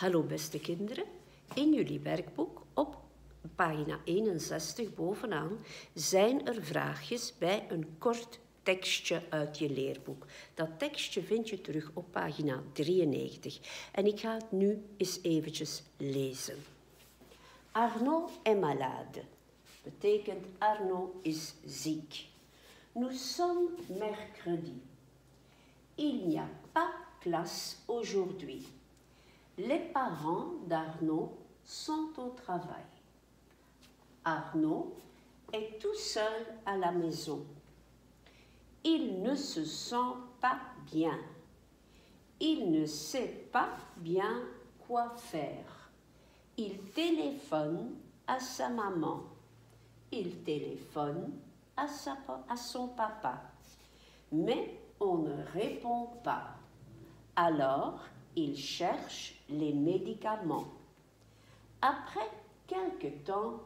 Hallo beste kinderen, in jullie werkboek op pagina 61 bovenaan zijn er vraagjes bij een kort tekstje uit je leerboek. Dat tekstje vind je terug op pagina 93 en ik ga het nu eens eventjes lezen. Arnaud est malade, betekent Arnaud is ziek. Nous sommes mercredi. Il n'y a pas classe aujourd'hui. Les parents d'Arnaud sont au travail. Arnaud est tout seul à la maison. Il ne se sent pas bien. Il ne sait pas bien quoi faire. Il téléphone à sa maman. Il téléphone à son papa. Mais on ne répond pas. Alors, il cherche les médicaments. Après quelque temps,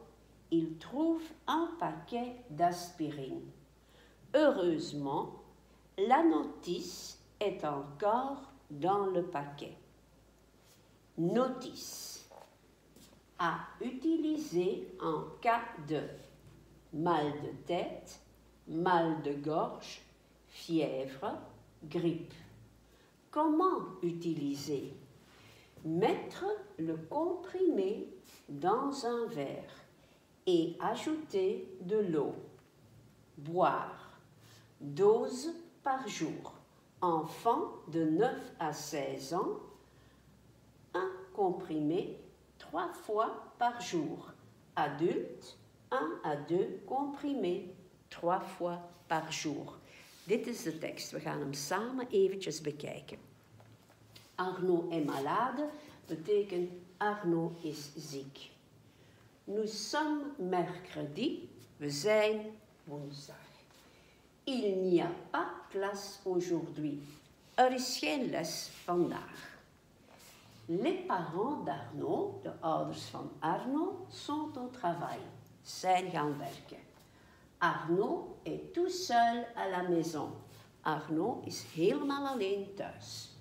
il trouve un paquet d'aspirine. Heureusement, la notice est encore dans le paquet. Notice. À utiliser en cas de mal de tête, mal de gorge, fièvre, grippe. Comment utiliser? Mettre le comprimé dans un verre et ajouter de l'eau. Boire. Dose par jour. Enfant de 9 à 16 ans, un comprimé 3 fois par jour. Adulte, 1 à 2 comprimés 3 fois par jour. Dit is de tekst. We gaan hem samen eventjes bekijken. Arnaud est malade betekent Arnaud is ziek. Nous sommes mercredi. We zijn woensdag. Il n'y a pas classe aujourd'hui. Er is geen les vandaag. Les parents d'Arnaud, de ouders van Arnaud, sont au travail. Zijn gaan werken. Arnaud est tout seul à la maison. Arnaud is helemaal alleen thuis.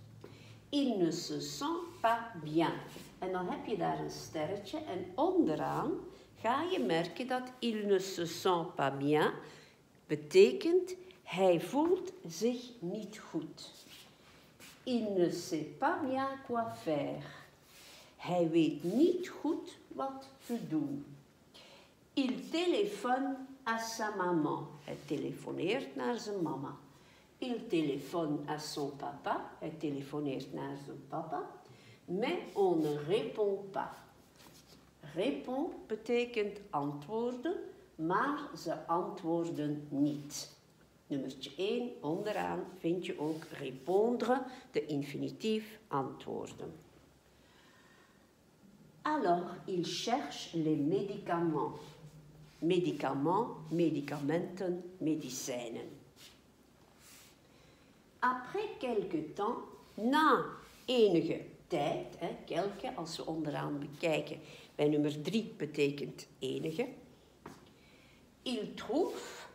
Il ne se sent pas bien. En dan heb je daar een sterretje en onderaan ga je merken dat il ne se sent pas bien betekent hij voelt zich niet goed. Il ne sait pas bien quoi faire. Hij weet niet goed wat te doen. Il téléphone à sa maman. Hij telefoneert naar zijn mama. Il téléphone à son papa. Hij telefoneert naar zijn papa. Mais on ne répond pas. Répond betekent antwoorden, maar ze antwoorden niet. Nummertje 1 onderaan vind je ook répondre, de infinitief antwoorden. Alors, il cherche les médicaments. Médicaments, médicamenten, medicijnen. Après quelque temps, na enige tijd, quelque als we onderaan bekijken, bij nummer 3 betekent enige. Il trouve,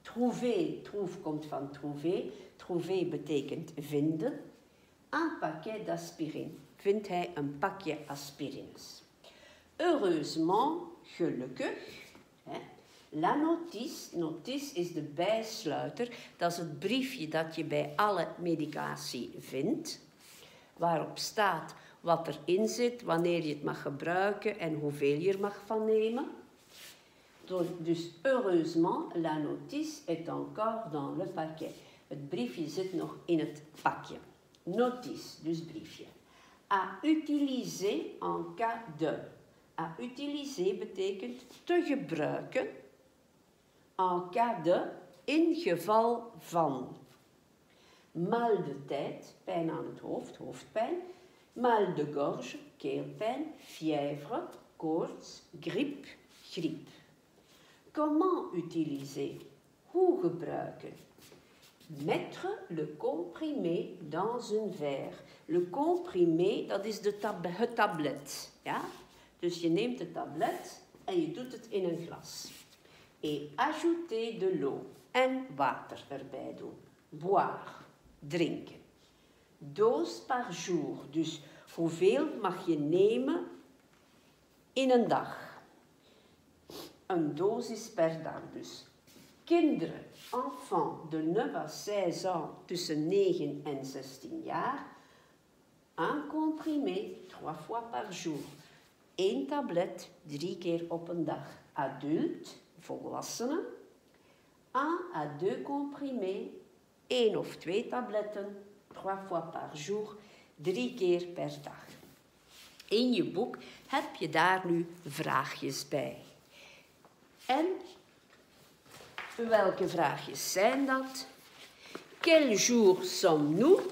trouve komt van trouver betekent vinden. Un paquet d'aspirine, vindt hij een pakje aspirines. Heureusement, gelukkig. La notice is de bijsluiter. Dat is het briefje dat je bij alle medicatie vindt. Waarop staat wat erin zit, wanneer je het mag gebruiken en hoeveel je er mag van nemen. Dus heureusement, la notice est encore dans le paquet. Het briefje zit nog in het pakje. Notice, dus briefje. À utiliser en cas de. À utiliser betekent te gebruiken. En cas de, in geval van. Mal de tête, pijn aan het hoofd, hoofdpijn. Mal de gorge, keelpijn. Fièvre, koorts. Grippe, griep. Comment utiliser? Hoe gebruiken? Mettre le comprimé dans un verre. Le comprimé, dat is het tablet. Ja? Dus je neemt het tablet en je doet het in een glas. Et ajouter de l'eau. En water erbij doen. Boire. Drinken. Dose par jour. Dus Hoeveel mag je nemen in een dag? Een dosis per dag dus. Kinderen, enfants de 9 à 16 ans, tussen 9 en 16 jaar, un comprimé 3 fois par jour. 1 tablet 3 keer op een dag. Adult, volwassenen, 1 à 2 comprimés, 1 of 2 tabletten, 3 fois par jour, 3 keer per dag. In je boek heb je daar nu vraagjes bij. En welke vraagjes zijn dat? Quel jour sommes-nous?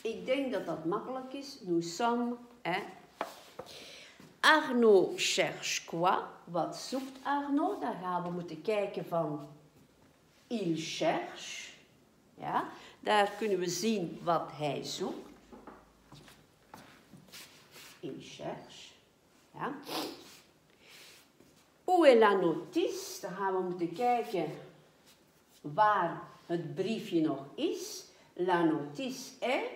Ik denk dat dat makkelijk is. Nous sommes, hè? Arnaud cherche quoi? Wat zoekt Arnaud? Dan gaan we moeten kijken van il cherche. Ja? Daar kunnen we zien wat hij zoekt. Il cherche. Ja? Où est la notice? Dan gaan we moeten kijken waar het briefje nog is. La notice est.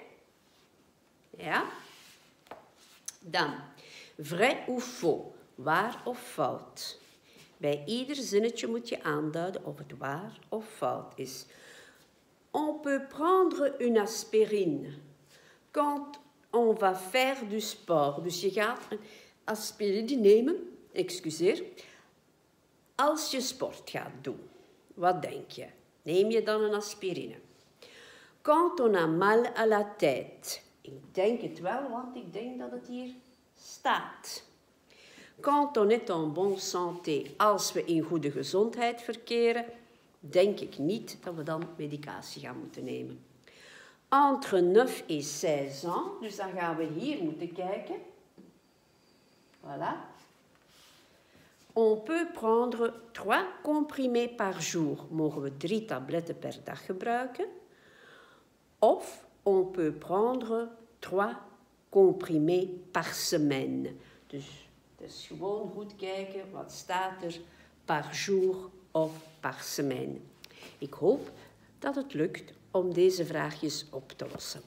Ja? Dan, vrai ou faux? Waar of fout? Bij ieder zinnetje moet je aanduiden of het waar of fout is. On peut prendre une aspirine quand on va faire du sport. Dus je gaat een aspirine nemen, excuseer, als je sport gaat doen. Wat denk je? Neem je dan een aspirine? Quand on a mal à la tête. Ik denk het wel, want ik denk dat het hier staat. Quand on est en bonne santé. Als we in goede gezondheid verkeren, denk ik niet dat we dan medicatie gaan moeten nemen. Entre 9 et 16 ans. Dus dan gaan we hier moeten kijken. Voilà. On peut prendre 3 comprimés par jour. Mogen we 3 tabletten per dag gebruiken. Of on peut prendre 3 comprimés par semaine. Dus het is gewoon goed kijken wat staat er par jour of par semaine. Ik hoop dat het lukt om deze vraagjes op te lossen.